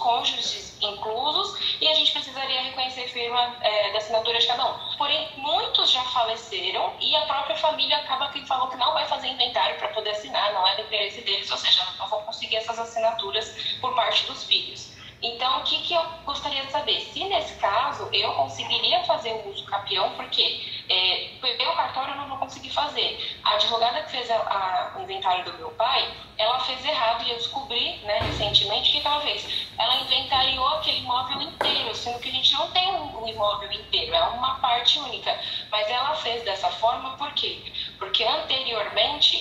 cônjuges inclusos, e a gente precisaria reconhecer a firma da assinatura de cada um. Porém, muitos já faleceram e a própria família acaba que falou que não vai fazer inventário para poder assinar, não é do interesse deles, ou seja, não vão conseguir essas assinaturas por parte dos filhos. Então, o que eu gostaria de saber? Se nesse caso eu conseguiria fazer o uso capião, porque pelo cartório eu não vou conseguir fazer. A advogada que fez o inventário do meu pai, ela fez errado e eu descobri, né, recentemente, o que ela fez? Ela inventariou aquele imóvel inteiro, sendo que a gente não tem um imóvel inteiro, é uma parte única. Mas ela fez dessa forma por quê? Porque anteriormente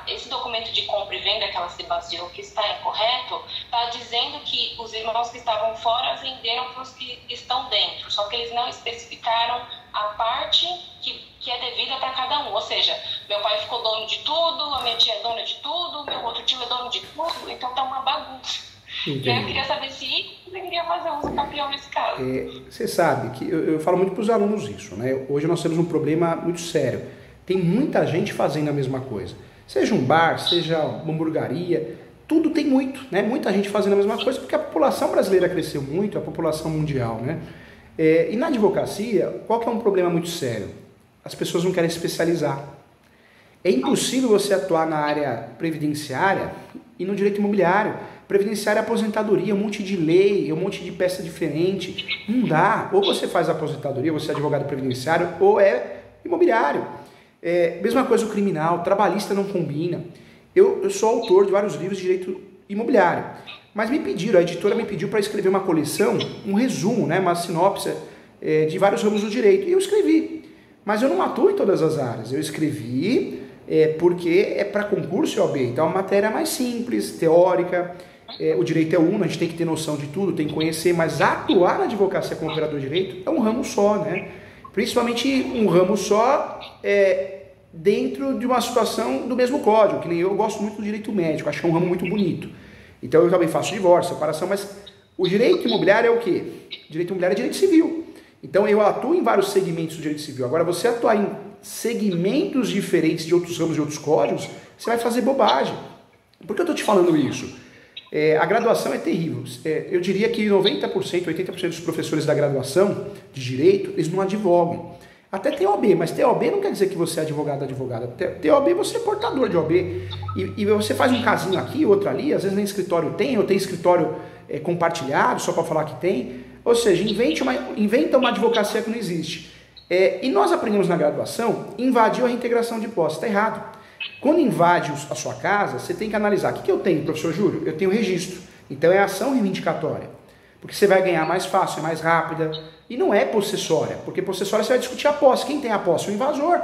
esse documento de compra e venda que ela se baseou, que está incorreto, está dizendo que os irmãos que estavam fora venderam para os que estão dentro, só que eles não especificaram a parte que é devida para cada um, ou seja, meu pai ficou dono de tudo, a minha tia é dona de tudo, meu outro tio é dono de tudo, então tá uma bagunça. Entendi. E aí eu queria saber se deveria fazer uso capião nesse caso. Você sabe que eu falo muito para os alunos isso, né? Hoje nós temos um problema muito sério, tem muita gente fazendo a mesma coisa. Seja um bar, seja uma hamburgueria, tudo tem muito, né? Muita gente fazendo a mesma coisa, porque a população brasileira cresceu muito, a população mundial, né? E na advocacia, qual que é um problema muito sério? As pessoas não querem se especializar. É impossível você atuar na área previdenciária e no direito imobiliário. Previdenciária é aposentadoria, um monte de lei, um monte de peça diferente. Não dá. Ou você faz aposentadoria, você é advogado previdenciário, ou é imobiliário. Mesma coisa o criminal, trabalhista não combina. Eu sou autor de vários livros de direito imobiliário, mas me pediram, a editora me pediu para escrever uma coleção, um resumo, né, uma sinopse de vários ramos do direito, e eu escrevi, mas eu não atuo em todas as áreas, eu escrevi porque é para concurso e OAB, então é uma matéria mais simples, teórica, o direito é uno, a gente tem que ter noção de tudo, tem que conhecer, mas atuar na advocacia como operador de direito é um ramo só, né? Principalmente um ramo só dentro de uma situação do mesmo código, que nem eu gosto muito do direito médico, acho que é um ramo muito bonito. Então eu também faço divórcio, separação, mas o direito imobiliário é o quê? Direito imobiliário é direito civil. Então eu atuo em vários segmentos do direito civil. Agora você atuar em segmentos diferentes de outros ramos e outros códigos, você vai fazer bobagem. Por que eu estou te falando isso? A graduação é terrível. Eu diria que 90%, 80% dos professores da graduação de direito, eles não advogam. Até tem OAB, mas ter OAB não quer dizer que você é advogado, advogada. Ter OAB, você é portador de OAB. E você faz um casinho aqui, outro ali, às vezes nem escritório tem, ou tem escritório compartilhado, só para falar que tem. Ou seja, inventa uma advocacia que não existe. E nós aprendemos na graduação, invadiu a reintegração de posse. Está errado. Quando invade a sua casa, você tem que analisar. O que eu tenho, professor Júlio? Eu tenho registro. Então é ação reivindicatória. Porque você vai ganhar mais fácil, é mais rápida. E não é possessória. Porque possessória você vai discutir a posse. Quem tem a posse? O invasor.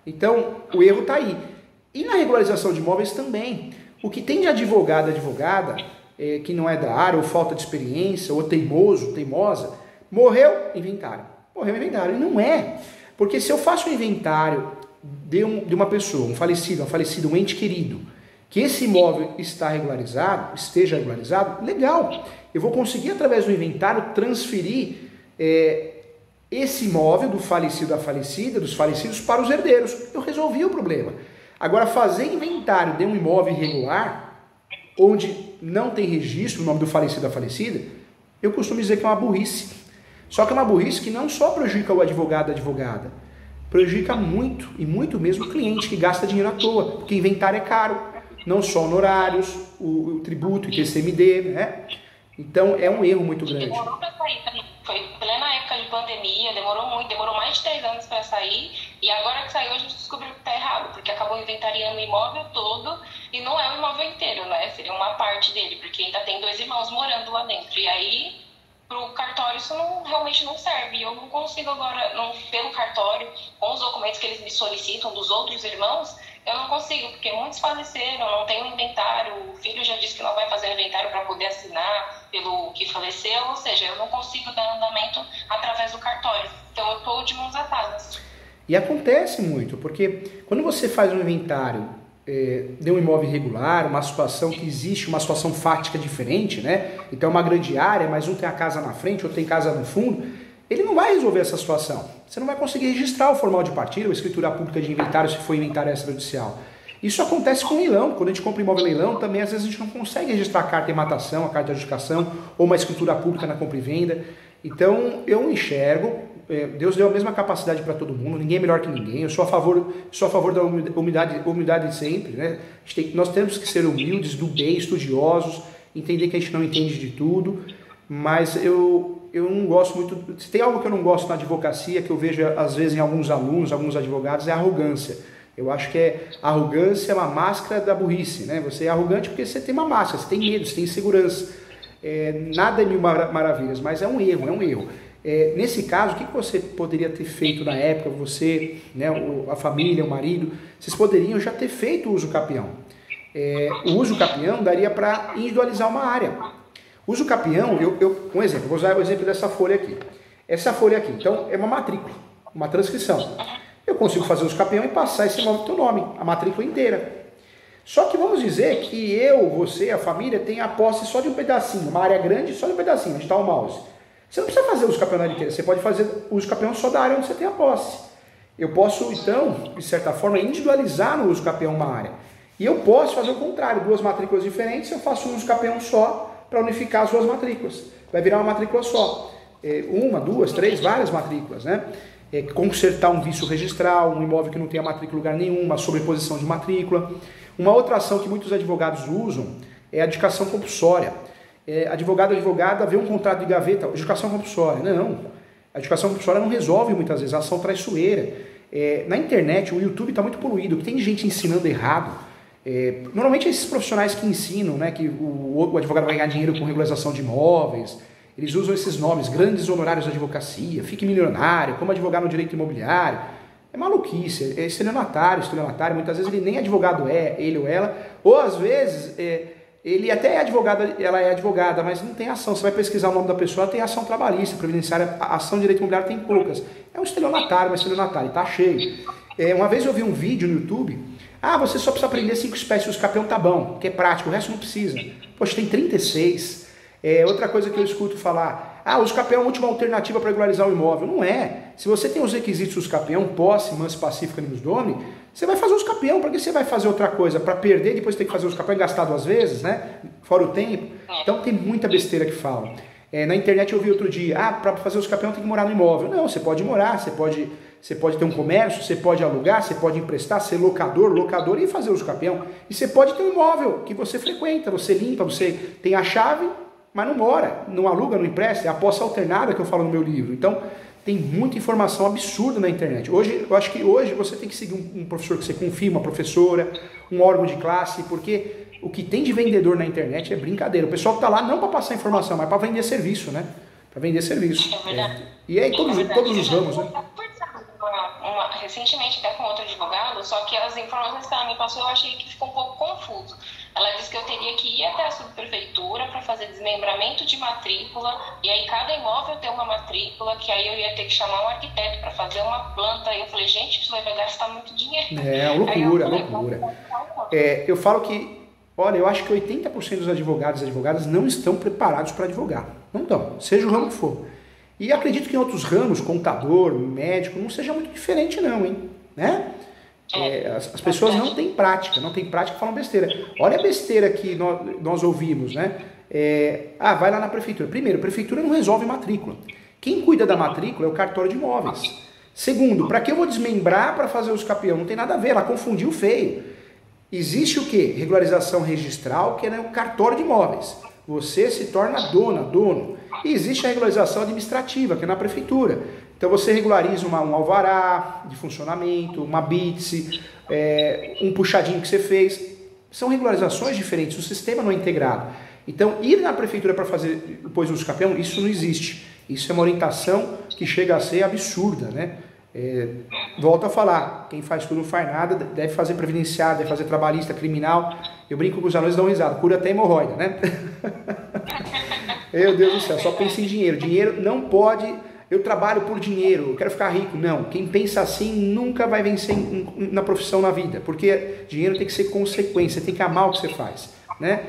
Então o erro está aí. E na regularização de imóveis também. O que tem de advogado, advogada, que não é da área, ou falta de experiência, ou teimoso, teimosa, morreu, inventário. Morreu, inventário. E não é. Porque se eu faço um inventário de uma pessoa, um falecido, um ente querido, que esse imóvel esteja regularizado, legal. Eu vou conseguir, através do inventário, transferir esse imóvel do falecido, da falecida, dos falecidos para os herdeiros. Eu resolvi o problema. Agora, fazer inventário de um imóvel irregular, onde não tem registro o nome do falecido, da falecida, eu costumo dizer que é uma burrice. Só que é uma burrice que não só prejudica o advogado, a advogada, prejudica muito, e muito mesmo, o cliente que gasta dinheiro à toa, porque inventário é caro, não só honorários, o tributo, o ITCMD, né? Então é um erro muito grande. Demorou para sair também, foi plena época de pandemia, demorou muito, demorou mais de 3 anos para sair, e agora que saiu a gente descobriu que está errado, porque acabou inventariando o imóvel todo, e não é o imóvel inteiro, né? Seria uma parte dele, porque ainda tem 2 irmãos morando lá dentro, e aí para o cartório isso realmente não serve. Eu não consigo agora, pelo cartório, com os documentos que eles me solicitam dos outros irmãos, eu não consigo, porque muitos faleceram, não tem o inventário, o filho já disse que não vai fazer o inventário para poder assinar pelo que faleceu, ou seja, eu não consigo dar andamento através do cartório. Então eu estou de mãos atadas. E acontece muito, porque quando você faz um inventário de um imóvel irregular, uma situação que existe, uma situação fática diferente, né? Então uma grande área, mas um tem a casa na frente, outro tem casa no fundo, ele não vai resolver essa situação. Você não vai conseguir registrar o formal de partilha ou escritura pública de inventário se for inventário extrajudicial. Isso acontece com leilão. Quando a gente compra imóvel em leilão, também às vezes a gente não consegue registrar a carta de matação, a carta de adjudicação, ou uma escritura pública na compra e venda. Então, eu enxergo, Deus deu a mesma capacidade para todo mundo, ninguém é melhor que ninguém, eu sou a favor da humildade sempre, né? Nós temos que ser humildes, do bem, estudiosos, entender que a gente não entende de tudo, mas eu não gosto muito, se tem algo que eu não gosto na advocacia, que eu vejo às vezes em alguns alunos, alguns advogados, é a arrogância. Eu acho que a arrogância é uma máscara da burrice, né? Você é arrogante porque você tem uma máscara, você tem medo, você tem insegurança. Nada é mil maravilhas, mas é um erro, nesse caso, o que você poderia ter feito na época, você, né, a família, o marido, vocês poderiam já ter feito o uso capião. O uso capião daria para individualizar uma área. O uso capião, um exemplo, vou usar o exemplo dessa folha aqui. Essa folha aqui, então, é uma matrícula, uma transcrição. Eu consigo fazer os capião e passar esse imóvel com o teu nome, a matrícula inteira. Só que vamos dizer que eu, você, a família, tem a posse só de um pedacinho, uma área grande só de um pedacinho, onde está o mouse. Você não precisa fazer uso capião da área inteira, você pode fazer uso capião só da área onde você tem a posse. Eu posso, então, de certa forma, individualizar no uso capião uma área. E eu posso fazer o contrário, duas matrículas diferentes, eu faço um uso capião só para unificar as duas matrículas. Vai virar uma matrícula só. Uma, duas, três, várias matrículas, né? Consertar um vício registral, um imóvel que não tenha matrícula em lugar nenhum, uma sobreposição de matrícula. Uma outra ação que muitos advogados usam é a adjudicação compulsória. Advogada vê um contrato de gaveta, adjudicação compulsória. Não, a adjudicação compulsória não resolve muitas vezes, a ação traiçoeira. Na internet, o YouTube está muito poluído, tem gente ensinando errado. Normalmente esses profissionais que ensinam, né, que o advogado vai ganhar dinheiro com regularização de imóveis, eles usam esses nomes, grandes honorários de advocacia, fique milionário, como advogado no direito imobiliário. É maluquice, é estelionatário, muitas vezes ele nem advogado ele ou ela, ou às vezes ele até é advogado, ela é advogada, mas não tem ação. Você vai pesquisar o nome da pessoa, ela tem ação trabalhista, previdenciária, a ação de direito imobiliário tem poucas. É um estelionatário, e tá cheio. Uma vez eu vi um vídeo no YouTube, você só precisa aprender 5 espécies, os capião tá bom, que é prático, o resto não precisa. Poxa, tem 36. Outra coisa que eu escuto falar, os capião é a última alternativa para regularizar o imóvel. Não é. Se você tem os requisitos dos capião, posse, manso pacífica e nome, você vai fazer os capião. Para que você vai fazer outra coisa? Para perder, depois ter que fazer os capião e gastar 2 vezes, né? Fora o tempo. Então tem muita besteira que falam. Na internet eu vi outro dia, para fazer os capião tem que morar no imóvel. Não, você pode morar, você pode ter um comércio, você pode alugar, você pode emprestar, ser locador e fazer os capião. E você pode ter um imóvel que você frequenta, você limpa, você tem a chave, mas não mora, não aluga, não empresta, é a posse alternada que eu falo no meu livro. Então, tem muita informação absurda na internet. Eu acho que hoje você tem que seguir um professor que você confia, uma professora, um órgão de classe, porque o que tem de vendedor na internet é brincadeira. O pessoal que está lá não para passar informação, mas para vender serviço, né? Para vender serviço. É verdade. E aí todos os ramos, né? Recentemente até com outro advogado, só que as informações que ela me passou eu achei que ficou um pouco confuso. Ela disse que eu teria que ir até a subprefeitura para fazer desmembramento de matrícula, e aí cada imóvel tem uma matrícula, que aí eu ia ter que chamar um arquiteto para fazer uma planta, e eu falei, gente, isso vai gastar muito dinheiro. Loucura. Eu falo que, olha, eu acho que 80% dos advogados e advogadas não estão preparados para advogar. Não estão, seja o ramo que for. E acredito que em outros ramos, contador, médico, não seja muito diferente não, hein? Né? As pessoas não têm prática e falam besteira. Olha a besteira que nós ouvimos, né? Vai lá na prefeitura. Primeiro, a prefeitura não resolve matrícula. Quem cuida da matrícula é o cartório de imóveis. Segundo, para que eu vou desmembrar para fazer os capião? Não tem nada a ver, ela confundiu feio. Existe o quê? Regularização registral, que é o cartório de imóveis. Você se torna dono. E existe a regularização administrativa, que é na prefeitura. Então você regulariza um alvará de funcionamento, uma BITSE, um puxadinho que você fez. São regularizações diferentes, o sistema não é integrado. Então ir na prefeitura para fazer depois o uso capião, isso não existe. Isso é uma orientação que chega a ser absurda, né? Volto a falar, quem faz tudo não faz nada, deve fazer previdenciário, deve fazer trabalhista, criminal. Eu brinco com os alunos, dão risada, cura até hemorroida, né? Meu Deus do céu, só pensa em dinheiro. Dinheiro não pode, eu trabalho por dinheiro, eu quero ficar rico. Não, quem pensa assim nunca vai vencer na profissão, na vida, porque dinheiro tem que ser consequência, tem que amar o que você faz, né?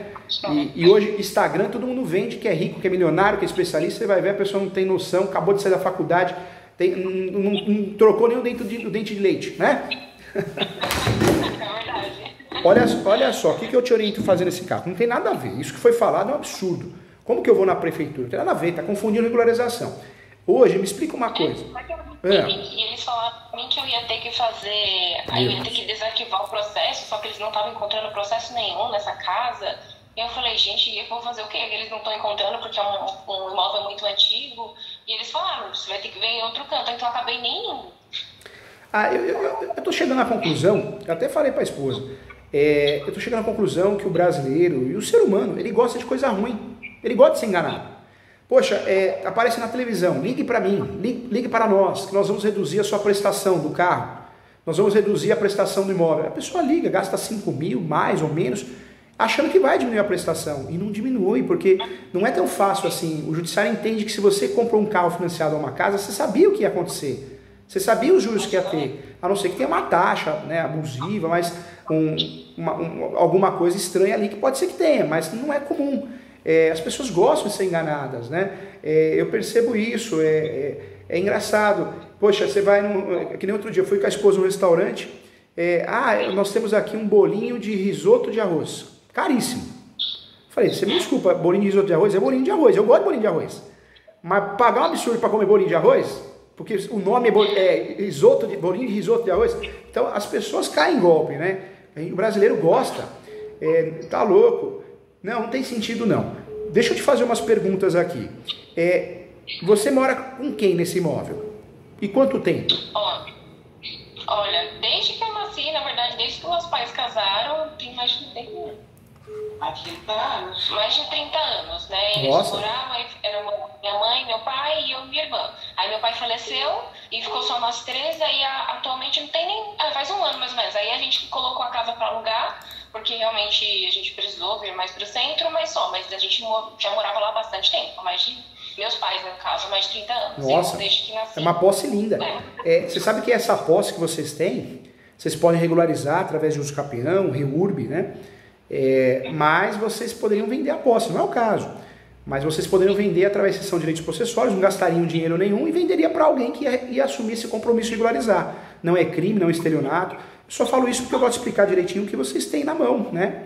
E hoje, Instagram, todo mundo vende que é rico, que é milionário, que é especialista. Você vai ver, a pessoa não tem noção, acabou de sair da faculdade, não trocou nem o dente de leite, né? É verdade. olha só, o que eu te oriento a fazer nesse caso? Não tem nada a ver. Isso que foi falado é um absurdo. Como que eu vou na prefeitura? Não tem nada a ver, está confundindo regularização. Hoje, me explica uma coisa. E eles falaram pra mim que eu ia ter que fazer, aí eu ia ter que desativar o processo, só que eles não estavam encontrando processo nenhum nessa casa. E eu falei, gente, eu vou fazer o quê? Eles não estão encontrando porque é um imóvel muito antigo. E eles falaram, você vai ter que ver em outro canto. Então eu acabei nem indo. Eu tô chegando à conclusão, eu até falei para a esposa, eu tô chegando à conclusão que o brasileiro e o ser humano, ele gosta de coisa ruim. Ele gosta de ser enganado. Poxa, aparece na televisão, ligue para mim, ligue para nós, que nós vamos reduzir a sua prestação do carro, nós vamos reduzir a prestação do imóvel. A pessoa liga, gasta 5 mil, mais ou menos, achando que vai diminuir a prestação, e não diminui, porque não é tão fácil assim. O judiciário entende que se você comprou um carro financiado a uma casa, você sabia o que ia acontecer, você sabia os juros que ia ter, a não ser que tenha uma taxa, né, abusiva, mas alguma coisa estranha ali que pode ser que tenha, mas não é comum. As pessoas gostam de ser enganadas, né? Eu percebo isso, é engraçado. Poxa, você vai, que nem outro dia, eu fui com a esposa no restaurante, nós temos aqui um bolinho de risoto de arroz, caríssimo. Falei, você me desculpa, bolinho de risoto de arroz é bolinho de arroz, eu gosto de bolinho de arroz. Mas pagar um absurdo para comer bolinho de arroz, porque o nome é bolinho de risoto de arroz, então as pessoas caem em golpe, né? O brasileiro gosta, tá louco. Não tem sentido não. Deixa eu te fazer umas perguntas aqui. Você mora com quem nesse imóvel? E quanto tempo? Olha, desde que eu nasci, na verdade, desde que meus pais casaram, tem mais de 30 anos. Mais de 30 anos, né? Eles moravam, era minha mãe, meu pai e eu e minha irmã. Aí meu pai faleceu e ficou só nós três, aí atualmente não tem nem... faz um ano mais ou menos. Aí a gente colocou a casa para alugar, porque realmente a gente precisou vir mais para o centro, mas a gente já morava lá há bastante tempo, meus pais, no caso, mais de 30 anos. Nossa, desde que nasci. É uma posse linda. Você sabe que essa posse que vocês têm, vocês podem regularizar através de uso capião, REURB, né? Mas vocês poderiam vender a posse, não é o caso. Mas vocês poderiam vender através de cessão de direitos possessórios, não gastariam dinheiro nenhum e venderia para alguém que ia assumir esse compromisso de regularizar. Não é crime, não é estelionato. Eu só falo isso porque eu gosto de explicar direitinho o que vocês têm na mão, né?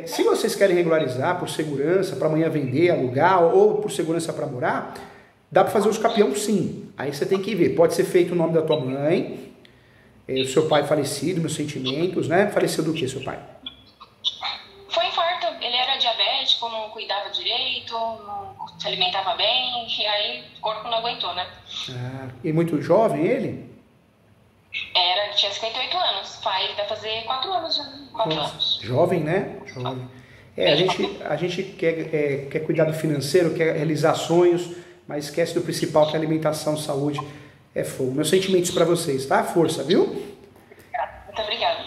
Se vocês querem regularizar por segurança, para amanhã vender, alugar, ou por segurança para morar, dá para fazer uso capião sim. Aí você tem que ver, pode ser feito o nome da tua mãe, o seu pai falecido, meus sentimentos, né? Faleceu do que, seu pai? Foi infarto, ele era diabético, não cuidava direito, não se alimentava bem, e aí o corpo não aguentou, né? E muito jovem ele? Ele tinha 58 anos, vai fazer 4 anos já. 4 anos. Jovem, né? Jovem. A gente quer cuidar do financeiro, quer realizar sonhos, mas esquece do principal, que é a alimentação, saúde. É fogo. Meus sentimentos para vocês, tá? Força, viu? Muito obrigada.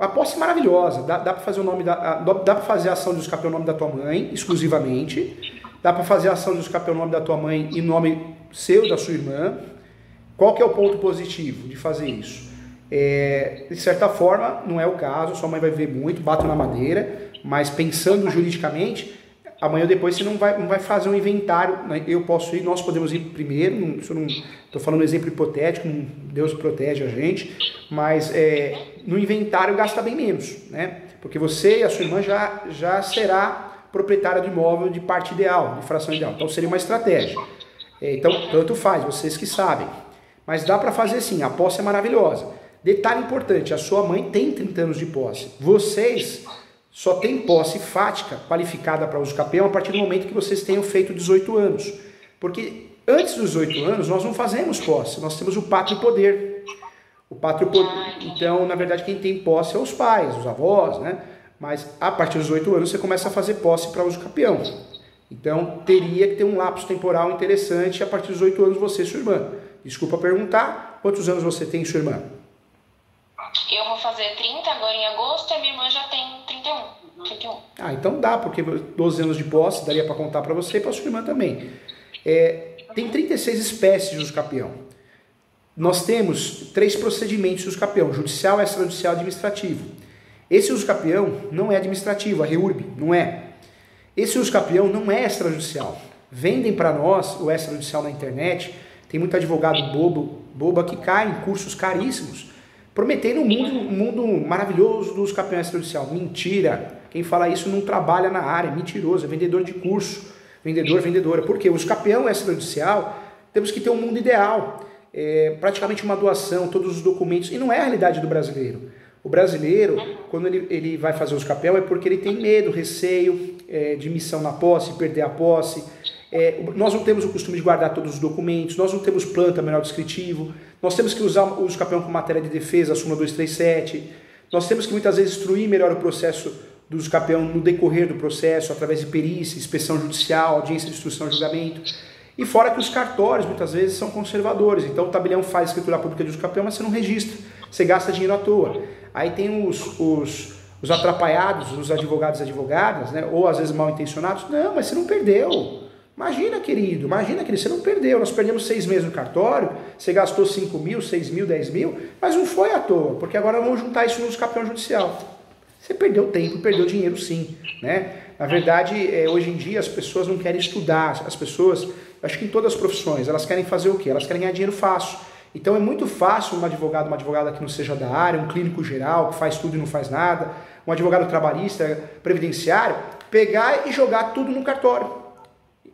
A posse é maravilhosa. Dá para fazer dá para fazer a ação de uso capião no nome da tua mãe, exclusivamente. Dá para fazer a ação de uso capião no nome da tua mãe e nome seu, da sua irmã. Qual que é o ponto positivo de fazer isso? De certa forma, não é o caso, sua mãe vai ver muito, bato na madeira, mas pensando juridicamente, amanhã ou depois você não vai fazer um inventário, né? Eu posso ir, nós podemos ir primeiro, estou falando um exemplo hipotético, Deus protege a gente, mas no inventário gasta bem menos, né? Porque você e a sua irmã já será proprietária do imóvel de parte ideal, de fração ideal, então seria uma estratégia. Então, tanto faz, vocês que sabem. Mas dá para fazer sim, a posse é maravilhosa. Detalhe importante, a sua mãe tem 30 anos de posse. Vocês só têm posse fática, qualificada para uso capião, a partir do momento que vocês tenham feito 18 anos. Porque antes dos 18 anos, nós não fazemos posse, nós temos o pátrio poder. Então, na verdade, quem tem posse é os pais, os avós, né? Mas a partir dos 18 anos, você começa a fazer posse para uso capião. Então, teria que ter um lapso temporal interessante a partir dos 18 anos, você e sua irmã. Desculpa perguntar, quantos anos você tem, sua irmã? Eu vou fazer 30 agora em agosto e a minha irmã já tem 31. Então dá, porque 12 anos de posse daria para contar para você e para sua irmã também. Tem 36 espécies de uso capião. Nós temos 3 procedimentos de uso capião: judicial, extrajudicial e administrativo. Esse uso capião não é administrativo, a REURB não é. Esse uso capião não é extrajudicial. Vendem para nós o extrajudicial na internet. Tem muito advogado boba que cai em cursos caríssimos prometendo um mundo maravilhoso dos campeões extrajudicial. Mentira! Quem fala isso não trabalha na área, é mentiroso, é vendedor de curso, vendedora. Por quê? Os campeões extrajudicial, temos que ter um mundo ideal, praticamente uma doação, todos os documentos, e não é a realidade do brasileiro. O brasileiro, quando ele vai fazer os capel, é porque ele tem medo, receio de missão na posse, perder a posse. Nós não temos o costume de guardar todos os documentos, nós não temos planta menor descritivo, nós temos que usar os capel com matéria de defesa, a súmula 237, nós temos que muitas vezes instruir melhor o processo dos capel no decorrer do processo, através de perícia, inspeção judicial, audiência de instrução e julgamento. E fora que os cartórios muitas vezes são conservadores, então o tabelião faz escritura pública de capel, mas você não registra, você gasta dinheiro à toa. Aí tem os atrapalhados, os advogados e advogadas, né? Ou às vezes mal intencionados. Não, mas você não perdeu. Imagina, querido, você não perdeu. Nós perdemos 6 meses no cartório, você gastou 5 mil, 6 mil, 10 mil, mas não foi à toa, porque agora vamos juntar isso nos campeão judicial. Você perdeu tempo, perdeu dinheiro sim, né? Na verdade, hoje em dia as pessoas não querem estudar, as pessoas, acho que em todas as profissões, elas querem fazer o quê? Elas querem ganhar dinheiro fácil. Então é muito fácil um advogado, uma advogada que não seja da área, um clínico geral, que faz tudo e não faz nada, um advogado trabalhista, previdenciário, pegar e jogar tudo no cartório.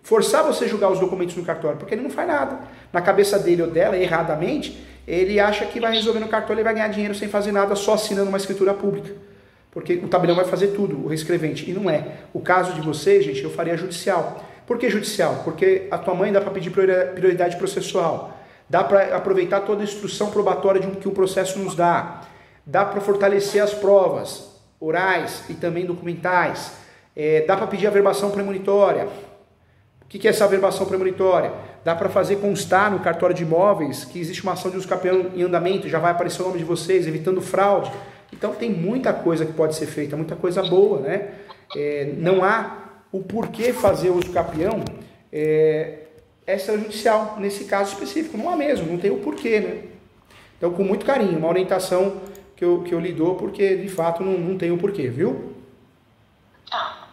Forçar você a julgar os documentos no cartório, porque ele não faz nada. Na cabeça dele ou dela, erradamente, ele acha que vai resolver no cartório e vai ganhar dinheiro sem fazer nada, só assinando uma escritura pública. Porque o tabelião vai fazer tudo, o reescrevente, e não é. O caso de vocês, gente, eu faria judicial. Por que judicial? Porque a tua mãe dá para pedir prioridade processual. Dá para aproveitar toda a instrução probatória que o processo nos dá. Dá para fortalecer as provas orais e também documentais. Dá para pedir averbação premonitória. O que é essa averbação premonitória? Dá para fazer constar no cartório de imóveis que existe uma ação de uso campeão em andamento, já vai aparecer o nome de vocês, evitando fraude. Então tem muita coisa que pode ser feita, muita coisa boa, né? Não há o porquê fazer uso campeão extrajudicial, nesse caso específico, não há mesmo, não tem o porquê, né? Então, com muito carinho, uma orientação que eu lhe dou, porque de fato não tem o porquê, viu? Tá,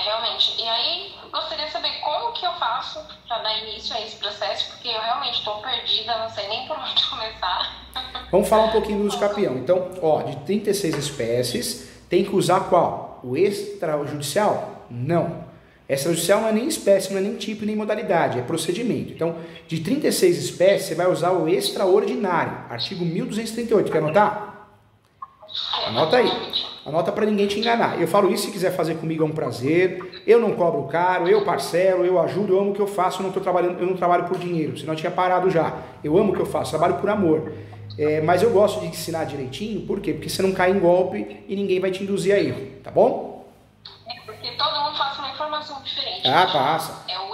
realmente. E aí, gostaria de saber como que eu faço para dar início a esse processo, porque eu realmente estou perdida, não sei nem por onde começar. Vamos falar um pouquinho do uso campeão. Então, de 36 espécies, tem que usar qual? O extrajudicial? Não. Extrajudicial não é nem espécie, não é nem tipo, nem modalidade, é procedimento. Então, de 36 espécies, você vai usar o extraordinário, artigo 1238. Quer anotar? Anota aí. Anota para ninguém te enganar. Eu falo isso, se quiser fazer comigo é um prazer. Eu não cobro caro, eu parcelo, eu ajudo, eu amo o que eu faço, eu não trabalho por dinheiro, senão eu tinha parado já. Eu amo o que eu faço, trabalho por amor. Mas eu gosto de ensinar direitinho, por quê? Porque você não cai em golpe e ninguém vai te induzir a erro, tá bom? Porque todo mundo passa uma informação diferente. Passa. É o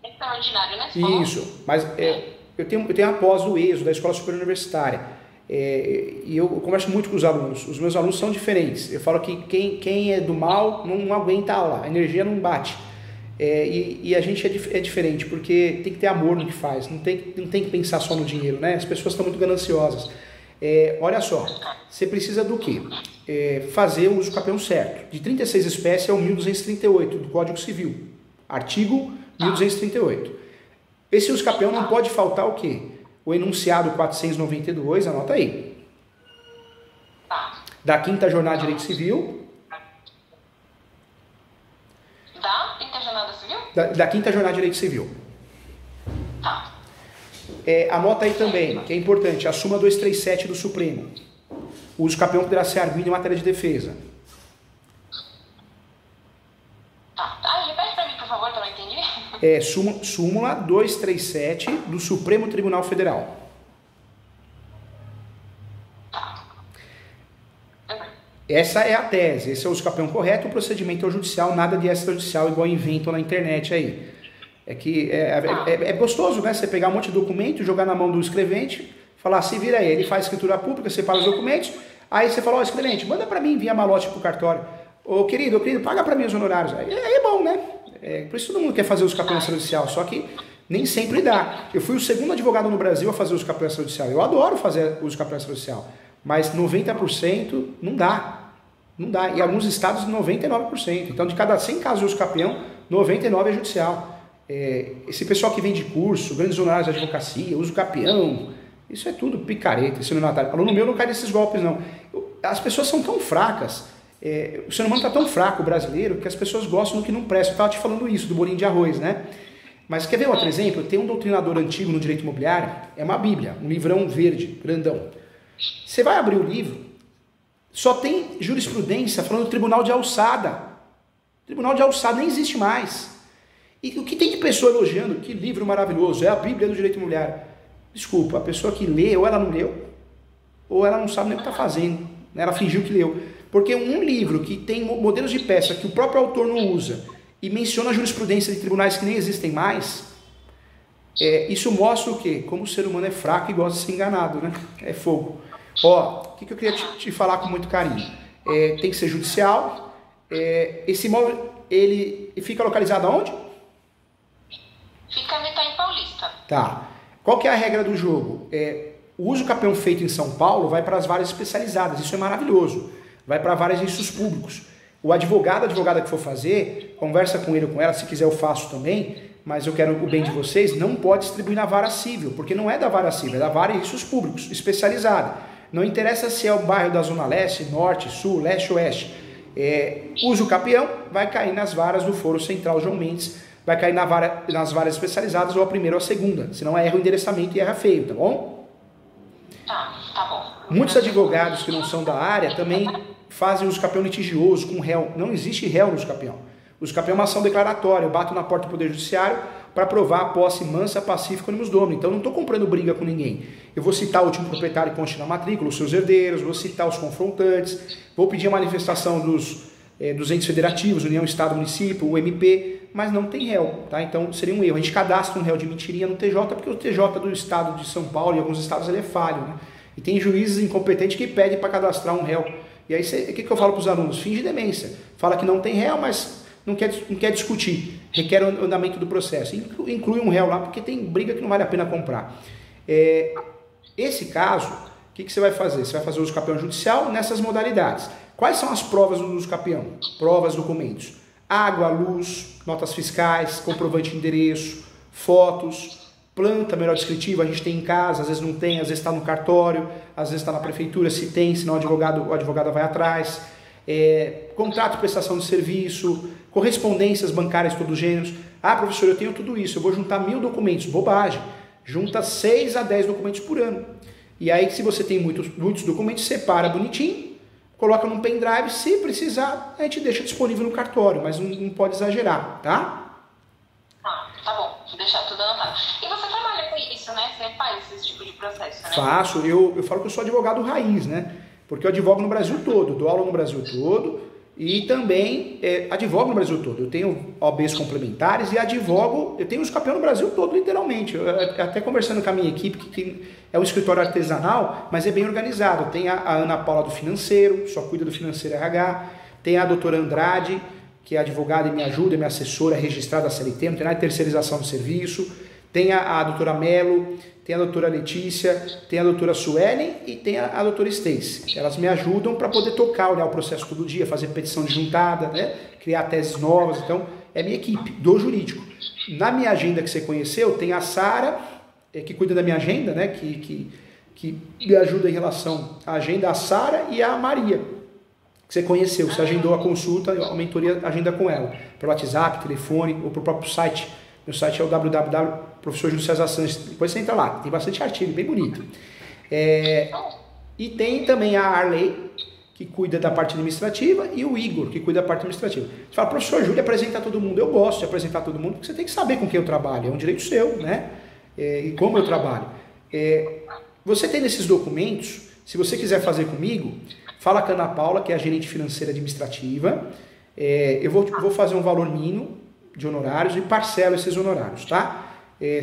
extraordinário, né? Isso, mas eu tenho a pós do ESO, da Escola Superior Universitária, e eu converso muito com os alunos. Os meus alunos são diferentes. Eu falo que quem é do mal não aguenta lá, a energia não bate. E a gente é diferente, porque tem que ter amor no que faz, não tem que pensar só no dinheiro, né? As pessoas estão muito gananciosas. Olha só, você precisa do quê? Fazer o uso campeão certo. De 36 espécies é o 1238 do Código Civil, artigo 1238. Esse uso campeão não pode faltar o quê? O enunciado 492, anota aí. Da 5ª Jornada de Direito Civil. Da 5ª Jornada Civil? Da 5ª Jornada de Direito Civil. Tá. Anota aí também, que é importante, a súmula 237 do Supremo. O uso campeão poderá ser arguido em matéria de defesa. Tá. Repete para mim, por favor, que eu não entendi. Súmula 237 do Supremo Tribunal Federal. Tá. Essa é a tese, esse é o uso campeão correto, o procedimento é o judicial, nada de extrajudicial, igual inventam na internet aí. É gostoso, né? Você pegar um monte de documento, jogar na mão do escrevente, falar, se vira aí, ele faz escritura pública, separa os documentos, aí você fala, escrevente, manda para mim via malote pro cartório. Ô querido, paga para mim os honorários. Aí é bom, né? Por isso todo mundo quer fazer os campeão extrajudicial, só que nem sempre dá. Eu fui o segundo advogado no Brasil a fazer os campeão extrajudicial. Eu adoro fazer os campeão extrajudicial, mas 90% não dá. Não dá. E alguns estados 99%. Então de cada 100 casos de uso campeão, 99 é judicial. Esse pessoal que vende curso, grandes honorários de advocacia, uso campeão, Isso é tudo picareta, estelionatário. Aluno meu não cai nesses golpes, não. As pessoas são tão fracas, o ser humano está tão fraco, o brasileiro, que as pessoas gostam do que não presta. Eu estava te falando isso, do bolinho de arroz, né? Mas quer ver outro exemplo? Tem um doutrinador antigo no direito imobiliário, é uma bíblia, um livrão verde, grandão. Você vai abrir o livro, só tem jurisprudência falando do tribunal de alçada. Tribunal de alçada nem existe mais. E o que tem de pessoa elogiando, que livro maravilhoso, é a bíblia do direito imobiliário. Desculpa, a pessoa que lê, ou ela não leu, ou ela não sabe nem o que está fazendo. Ela fingiu que leu. Porque um livro que tem modelos de peça que o próprio autor não usa e menciona a jurisprudência de tribunais que nem existem mais, isso mostra o quê? Como o ser humano é fraco e gosta de ser enganado, né? É fogo. Ó, o que eu queria te falar com muito carinho? Tem que ser judicial. Esse imóvel, ele fica localizado aonde? Fica no Itaim Paulista. Tá. Qual que é a regra do jogo? O uso capião feito em São Paulo vai para as varas especializadas. Isso é maravilhoso. Vai para vários registros públicos. O advogado, a advogada que for fazer, conversa com ele ou com ela, se quiser eu faço também, mas eu quero o bem de vocês, não pode distribuir na vara civil, porque não é da vara civil, é da vara de registros públicos, especializada. Não interessa se é o bairro da Zona Leste, Norte, Sul, Leste, Oeste. Uso capião, vai cair nas varas do Foro Central João Mendes, vai cair nas varas especializadas ou a primeira ou a segunda, senão erra o endereçamento e erra feio, tá bom? Tá bom. Muitos advogados que não são da área também fazem uso capião litigioso com réu. Não existe réu no uso capião. O uso capião é uma ação declaratória. Eu bato na porta do Poder Judiciário para provar a posse mansa, pacífica, animus domini. Então eu não estou comprando briga com ninguém. Eu vou citar o último proprietário que conste na matrícula, os seus herdeiros, vou citar os confrontantes, vou pedir a manifestação dos entes federativos, União, Estado, Município, o MP, mas não tem réu, tá? Então seria um erro. A gente cadastra um réu de mentirinha no TJ, porque o TJ do Estado de São Paulo e alguns estados ele é falho, né? E tem juízes incompetentes que pedem para cadastrar um réu. E aí, o que eu falo para os alunos? Finge demência. Fala que não tem réu, mas não quer discutir. Requer o andamento do processo. Inclui um réu lá, porque tem briga que não vale a pena comprar. Esse caso, o que você vai fazer? Você vai fazer uso capião judicial nessas modalidades. Quais são as provas do uso capião? Provas, documentos. Água, luz, notas fiscais, comprovante de endereço, fotos, planta melhor descritiva, a gente tem em casa, às vezes não tem, às vezes está no cartório, às vezes está na prefeitura, se tem, senão o advogado vai atrás, contrato de prestação de serviço, correspondências bancárias de todos os gêneros. Ah, professor, eu tenho tudo isso, eu vou juntar 1000 documentos. Bobagem, junta 6 a 10 documentos por ano. E aí, se você tem muitos documentos, separa bonitinho, coloca num pendrive, se precisar, a gente deixa disponível no cartório, mas não pode exagerar, tá? Tá bom, vou deixar tudo anotado. E você trabalha com isso, né? Você faz esse tipo de processo, né? Faço, eu falo que eu sou advogado raiz, né? Porque eu advogo no Brasil todo, dou aula no Brasil todo e também advogo no Brasil todo. Eu tenho OABs complementares e eu tenho os campeões no Brasil todo, literalmente. Eu até conversando com a minha equipe, que é um escritório artesanal, mas é bem organizado. Tem a Ana Paula do financeiro, só cuida do financeiro RH, tem a doutora Andrade, que é advogada e me ajuda, é minha assessora, registrada da CLT, não tem nada de terceirização de serviço. Tem a doutora Melo, tem a doutora Letícia, tem a doutora Suelen e tem a doutora Stacy. Elas me ajudam para poder tocar, olhar o processo todo dia, fazer petição de juntada, né? Criar teses novas. Então, é minha equipe do jurídico. Na minha agenda que você conheceu, tem a Sara, que cuida da minha agenda, né? Que me ajuda em relação à agenda, a Sara e a Maria, que você conheceu. Você agendou a consulta, a mentoria, agenda com ela. Pelo WhatsApp, telefone ou pelo próprio site. Meu site é o www.professor Júlio César Sanches. Depois você entra lá, tem bastante artigo, bem bonito. E tem também a Arley, que cuida da parte administrativa, e o Igor, que cuida da parte administrativa. Você fala, professor Júlio, apresenta todo mundo. Eu gosto de apresentar todo mundo, porque você tem que saber com quem eu trabalho. É um direito seu, né? E como eu trabalho. Você tem nesses documentos, se você quiser fazer comigo, fala com a Ana Paula, que é a gerente financeira administrativa. Eu vou fazer um valor mínimo de honorários e parcelo esses honorários, tá?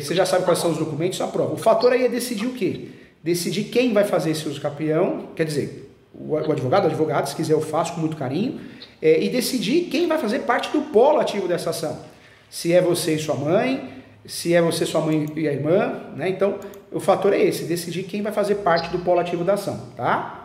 Você já sabe quais são os documentos, aprova. O fator aí é decidir o quê? Decidir quem vai fazer esse uso capião, quer dizer, o advogado, se quiser eu faço com muito carinho, e decidir quem vai fazer parte do polo ativo dessa ação. Se é você e sua mãe, se é você, sua mãe e a irmã, né? Então, o fator é esse, decidir quem vai fazer parte do polo ativo da ação, tá?